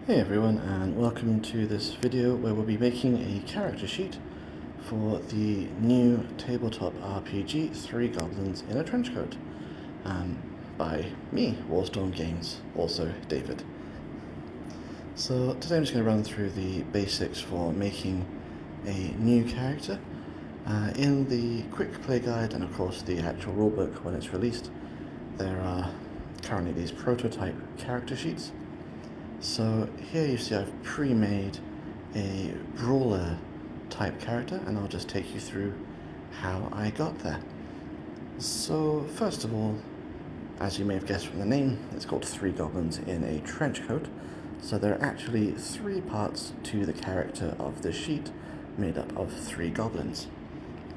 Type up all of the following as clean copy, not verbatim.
Hey everyone, and welcome to this video where we'll be making a character sheet for the new tabletop RPG Three Goblins in a Trenchcoat by me, Warstorm Games, also David. So today I'm just going to run through the basics for making a new character. In the quick play guide and of course the actual rulebook when it's released, there are currently these prototype character sheets. So here you see I've pre-made a brawler type character, and I'll just take you through how I got there. So first of all, as you may have guessed from the name, it's called Three Goblins in a Trenchcoat. So there are actually three parts to the character of the sheet made up of three goblins.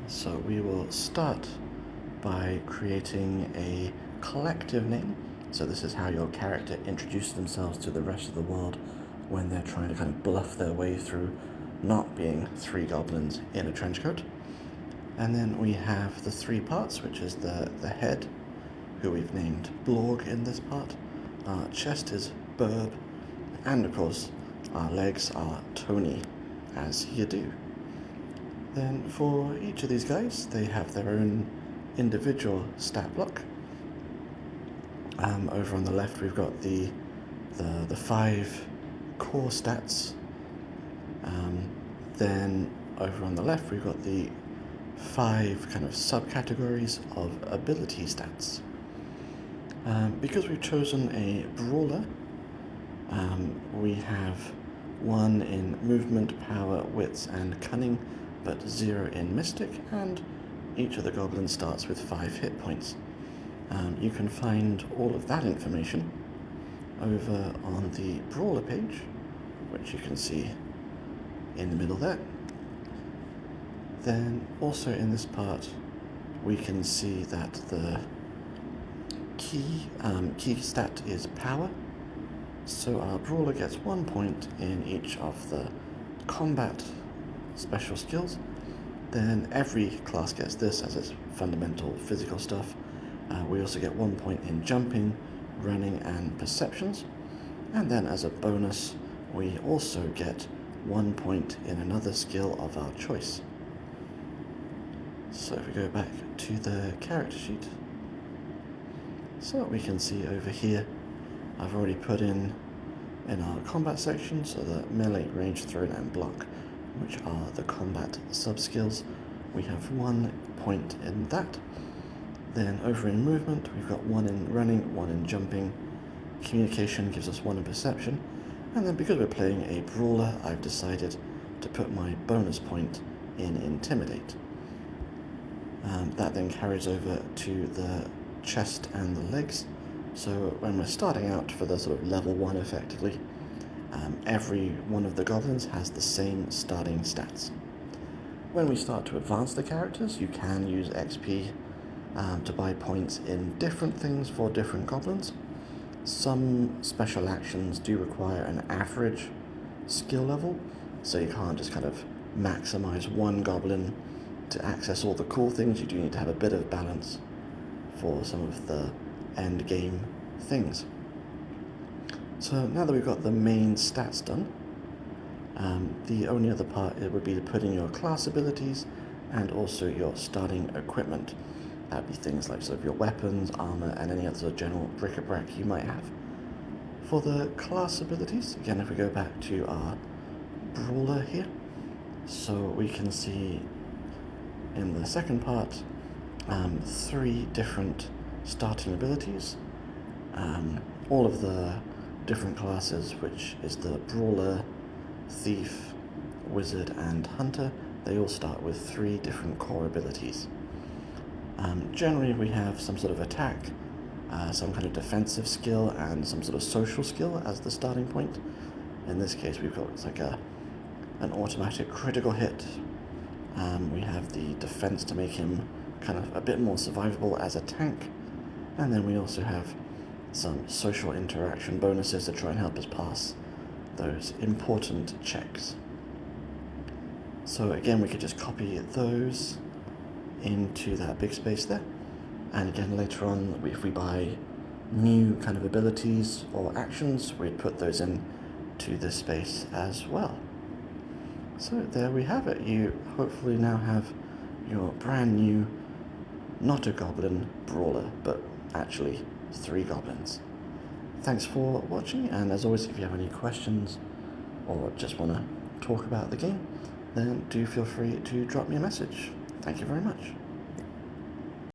So we will start by creating a collective name. So this is how your character introduces themselves to the rest of the world when they're trying to kind of bluff their way through not being three goblins in a trenchcoat. And then we have the three parts, which is the head, who we've named Blorg in this part. Our chest is Burb, and of course our legs are Tony, as you do. Then for each of these guys, they have their own individual stat block. Over on the left, we've got the 5 core stats. Then over on the left, we've got the 5 kind of subcategories of ability stats. Because we've chosen a brawler, we have 1 in movement, power, wits, and cunning, but 0 in mystic, and each of the goblins starts with 5 hit points. You can find all of that information over on the brawler page, which you can see in the middle there. Then also in this part, we can see that the key stat is power. So our brawler gets 1 point in each of the combat special skills. Then every class gets this as its fundamental physical stuff. We also get 1 point in jumping, running, and perceptions. And then as a bonus, we also get 1 point in another skill of our choice. So if we go back to the character sheet, so we can see over here, I've already put in our combat section, so the melee, range, thrown, and block, which are the combat sub-skills. We have 1 point in that. Then over in movement, we've got 1 in running, 1 in jumping. Communication gives us 1 in perception. And then because we're playing a brawler, I've decided to put my bonus point in intimidate. That then carries over to the chest and the legs. So when we're starting out for the sort of level 1 effectively, every one of the goblins has the same starting stats. When we start to advance the characters, you can use XP to buy points in different things for different goblins. Some special actions do require an average skill level, so you can't just kind of maximize one goblin to access all the cool things. You do need to have a bit of balance for some of the end game things. So now that we've got the main stats done, the only other part it would be to put in your class abilities and also your starting equipment. That'd be things like sort of your weapons, armor, and any other sort of general bric-a-brac you might have. For the class abilities, again, if we go back to our brawler here, so we can see in the second part 3 different starting abilities. All of the different classes, which is the brawler, thief, wizard, and hunter, they all start with 3 different core abilities. Generally, we have some sort of attack, some kind of defensive skill, and some sort of social skill as the starting point. In this case, we've got like an automatic critical hit. We have the defense to make him kind of a bit more survivable as a tank. And then we also have some social interaction bonuses to try and help us pass those important checks. So again, we could just copy those into that big space there. And again, later on, if we buy new kind of abilities or actions, we'd put those in to this space as well. So there we have it. You hopefully now have your brand new, not a goblin brawler, but actually 3 goblins. Thanks for watching, and as always, if you have any questions or just want to talk about the game, then do feel free to drop me a message. Thank you very much.